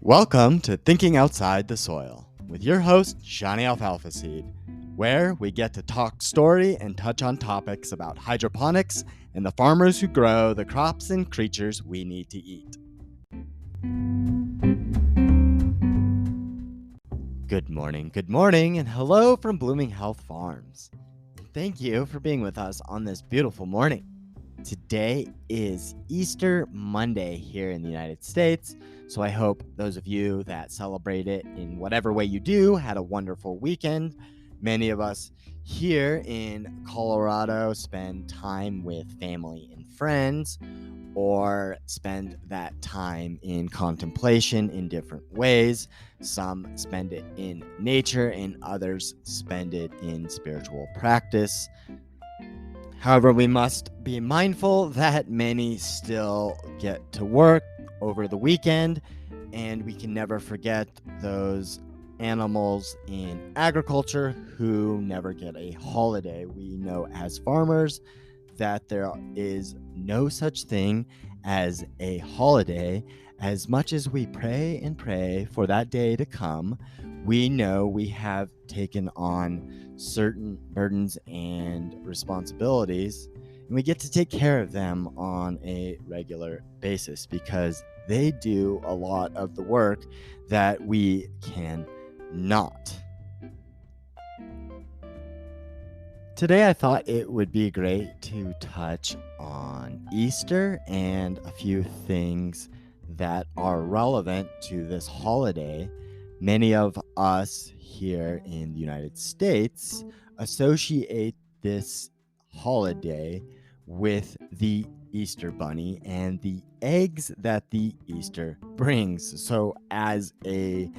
Welcome to Thinking Outside the Soil with your host, Johnny Alfalfaseed, where we get to talk story and touch on topics about hydroponics and the farmers who grow the crops and creatures we need to eat. Good morning, and hello from Blooming Health Farms. Thank you for being with us on this beautiful morning. Today is Easter Monday here in the United States, so I hope those of you that celebrate it in whatever way you do had a wonderful weekend. Many of us here in Colorado spend time with family and friends, or spend that time in contemplation in different ways. Some spend it in nature, and others spend it in spiritual practice. However, we must be mindful that many still get to work over the weekend, and we can never forget those animals in agriculture who never get a holiday. We know as farmers that there is no such thing as a holiday. As much as we pray and pray for that day to come, we know we have taken on certain burdens and responsibilities, and we get to take care of them on a regular basis because they do a lot of the work that we can not. Today I thought it would be great to touch on Easter and a few things that are relevant to this holiday. Many of us here in the United States associate this holiday with the Easter Bunny and the eggs that the Easter brings. So as a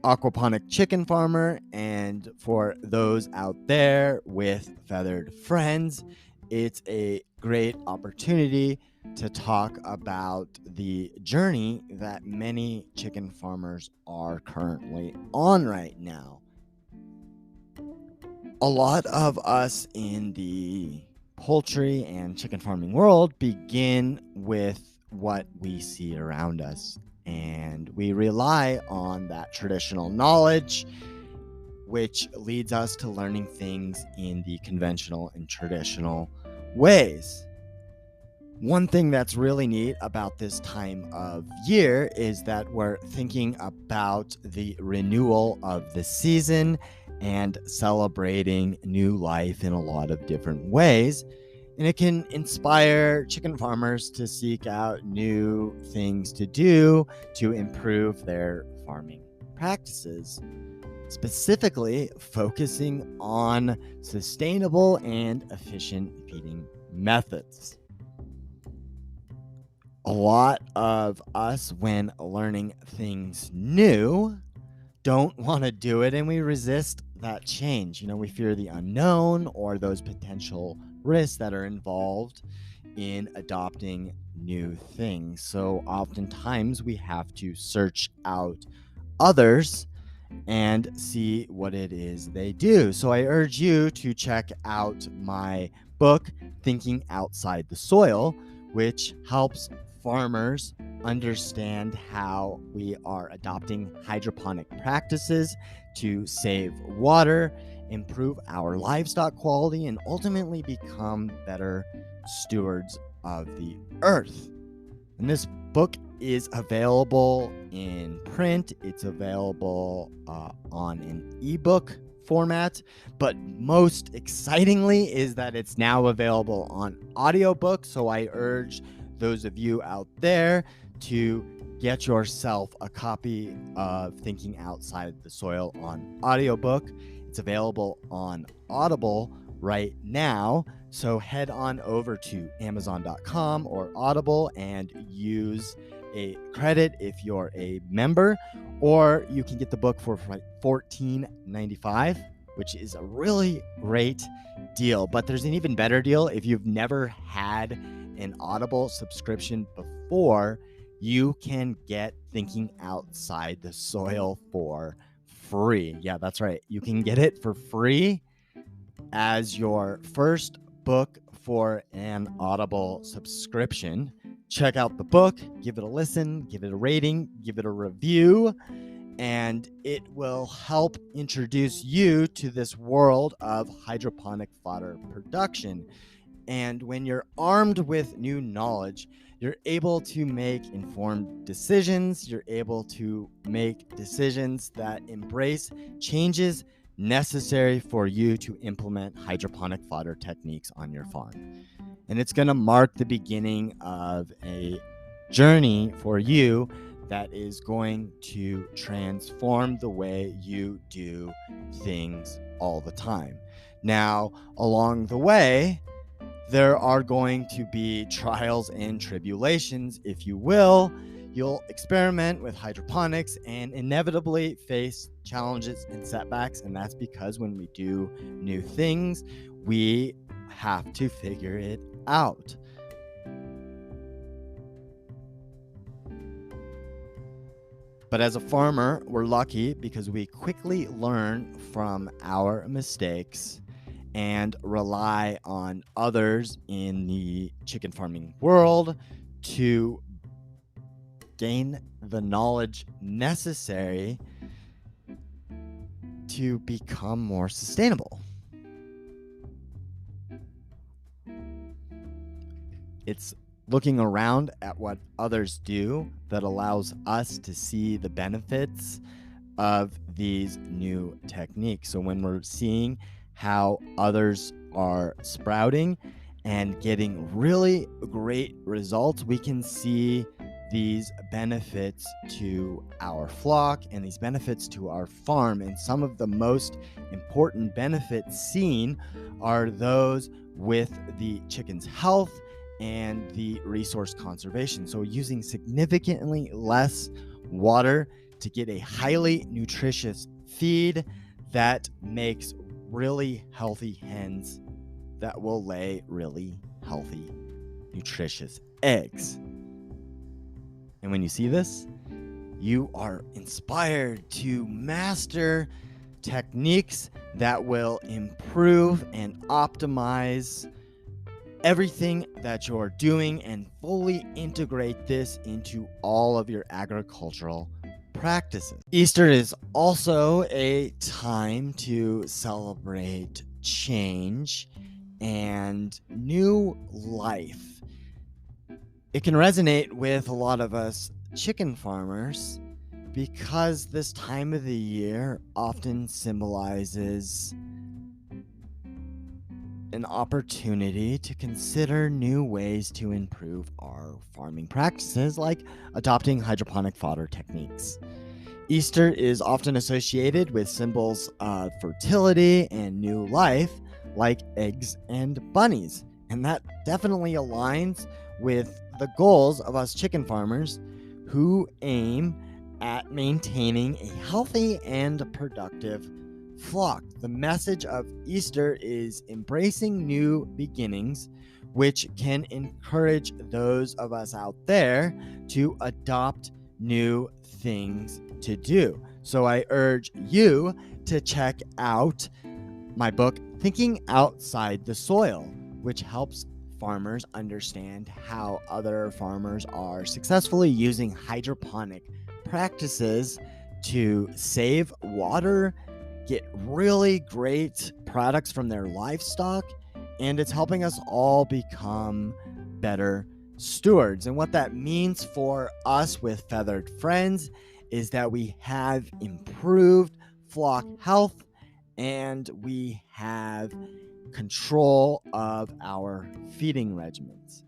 aquaponic chicken farmer, and for those out there with feathered friends, it's a great opportunity to talk about the journey that many chicken farmers are currently on right now. A lot of us in the poultry and chicken farming world begin with what we see around us, and we rely on that traditional knowledge, which leads us to learning things in the conventional and traditional ways. One thing that's really neat about this time of year is that we're thinking about the renewal of the season and celebrating new life in a lot of different ways. And it can inspire chicken farmers to seek out new things to do to improve their farming practices, specifically focusing on sustainable and efficient feeding methods. A lot of us, when learning things new, don't want to do it, and we resist that change. We fear the unknown or those potential risks that are involved in adopting new things. So oftentimes we have to search out others and see what it is they do. So I urge you to check out my book, Thinking Outside the Soil, which helps farmers understand how we are adopting hydroponic practices to save water, improve our livestock quality, and ultimately become better stewards of the earth. And this book is available in print. It's available on an ebook format, but most excitingly is that it's now available on audiobook. So I urge those of you out there to get yourself a copy of Thinking Outside the Soil on audiobook. It's available on Audible right now. So head on over to Amazon.com or Audible and use a credit if you're a member, or you can get the book for $14.95, which is a really great deal. But there's an even better deal. If you've never had an Audible subscription before, you can get Thinking Outside the Soil for free. Yeah, that's right. You can get it for free as your first book for an Audible subscription. check out the book, give it a listen, give it a rating, give it a review, and it will help introduce you to this world of hydroponic fodder production. And when you're armed with new knowledge, you're able to make informed decisions. You're able to make decisions that embrace changes necessary for you to implement hydroponic fodder techniques on your farm. And it's going to mark the beginning of a journey for you that is going to transform the way you do things all the time. Now, along the way, there are going to be trials and tribulations, if you will. You'll experiment with hydroponics and inevitably face challenges and setbacks. And that's because when we do new things, we have to figure it out. But as a farmer, we're lucky because we quickly learn from our mistakes and rely on others in the chicken farming world to gain the knowledge necessary to become more sustainable. It's looking around at what others do that allows us to see the benefits of these new techniques. So when we're seeing how others are sprouting and getting really great results, we can see these benefits to our flock and these benefits to our farm. And some of the most important benefits seen are those with the chicken's health and the resource conservation. So using significantly less water to get a highly nutritious feed that makes really healthy hens that will lay really healthy, nutritious eggs. And when you see this, you are inspired to master techniques that will improve and optimize everything that you're doing and fully integrate this into all of your agricultural practices. Easter is also a time to celebrate change and new life. It can resonate with a lot of us chicken farmers because this time of the year often symbolizes an opportunity to consider new ways to improve our farming practices, like adopting hydroponic fodder techniques. Easter is often associated with symbols of fertility and new life, like eggs and bunnies. And that definitely aligns with the goals of us chicken farmers who aim at maintaining a healthy and productive flock. The message of Easter is embracing new beginnings, which can encourage those of us out there to adopt new things to do. So I urge you to check out my book, Thinking Outside the Soil, which helps farmers understand how other farmers are successfully using hydroponic practices to save water, get really great products from their livestock, and it's helping us all become better stewards. And what that means for us with Feathered Friends is that we have improved flock health and we have control of our feeding regimens.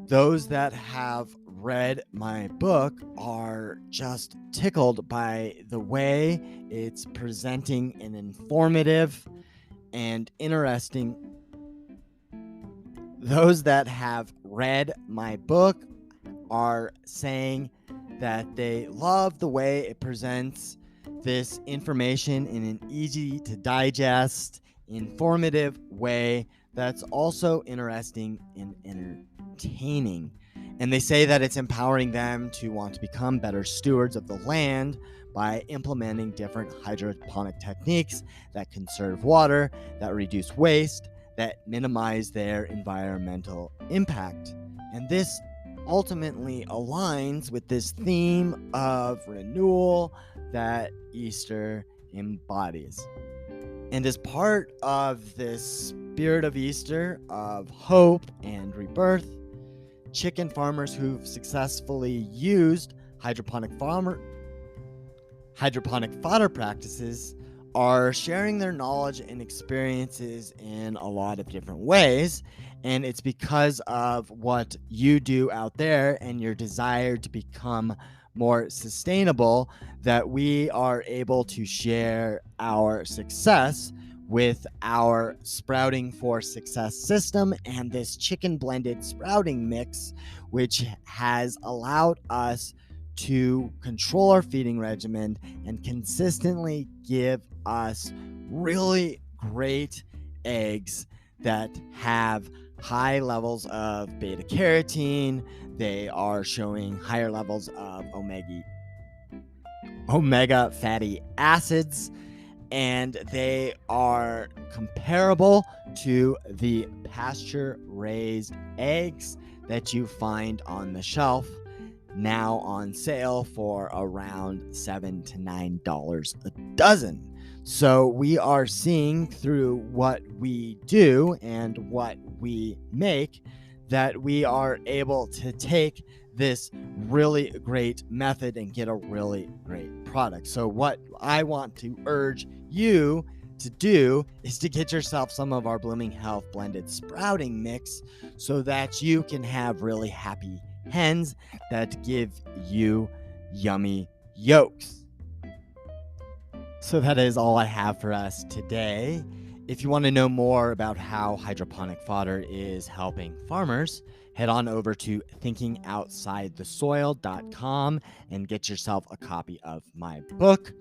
Those that have read my book are just tickled by the way it's presenting an informative and interesting. Those that have read my book are saying that they love the way it presents this information in an easy to digest, informative way that's also interesting and entertaining. And they say that it's empowering them to want to become better stewards of the land by implementing different hydroponic techniques that conserve water, that reduce waste, that minimize their environmental impact. And this ultimately aligns with this theme of renewal that Easter embodies. And as part of this spirit of Easter, of hope and rebirth, chicken farmers who've successfully used hydroponic fodder practices are sharing their knowledge and experiences in a lot of different ways. And it's because of what you do out there and your desire to become more sustainable that we are able to share our success with our Sprouting for Success system and this chicken blended sprouting mix, which has allowed us to control our feeding regimen and consistently give us really great eggs that have high levels of beta carotene. They are showing higher levels of omega fatty acids, and they are comparable to the pasture raised eggs that you find on the shelf, now on sale for around $7 to $9 a dozen. So we are seeing through what we do and what we make that we are able to take this really great method and get a really great product. So what I want to urge you to do is to get yourself some of our Blooming Health blended sprouting mix so that you can have really happy hens that give you yummy yolks. So that is all I have for us today. If you want to know more about how hydroponic fodder is helping farmers, head on over to thinkingoutsidethesoil.com and get yourself a copy of my book.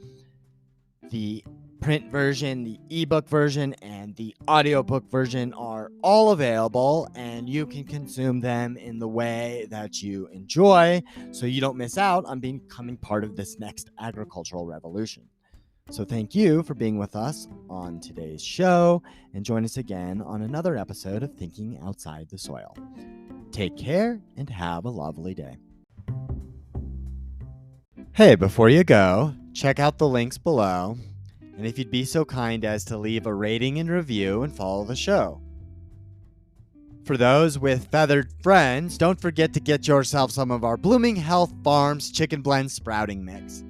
The print version, the ebook version, and the audiobook version are all available, and you can consume them in the way that you enjoy so you don't miss out on becoming part of this next agricultural revolution. So thank you for being with us on today's show, and join us again on another episode of Thinking Outside the Soil. Take care and have a lovely day. Hey, before you go, check out the links below, and if you'd be so kind as to leave a rating and review and follow the show. For those with feathered friends, don't forget to get yourself some of our Blooming Health Farms Chicken Blend Sprouting Mix.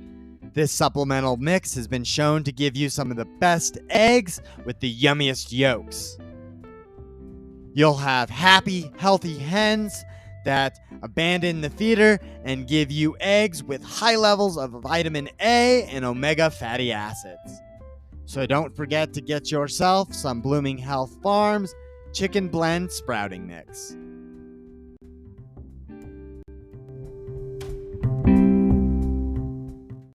This supplemental mix has been shown to give you some of the best eggs with the yummiest yolks. You'll have happy, healthy hens that abandon the feeder and give you eggs with high levels of vitamin A and omega fatty acids. So don't forget to get yourself some Blooming Health Farms Chicken Blend Sprouting Mix.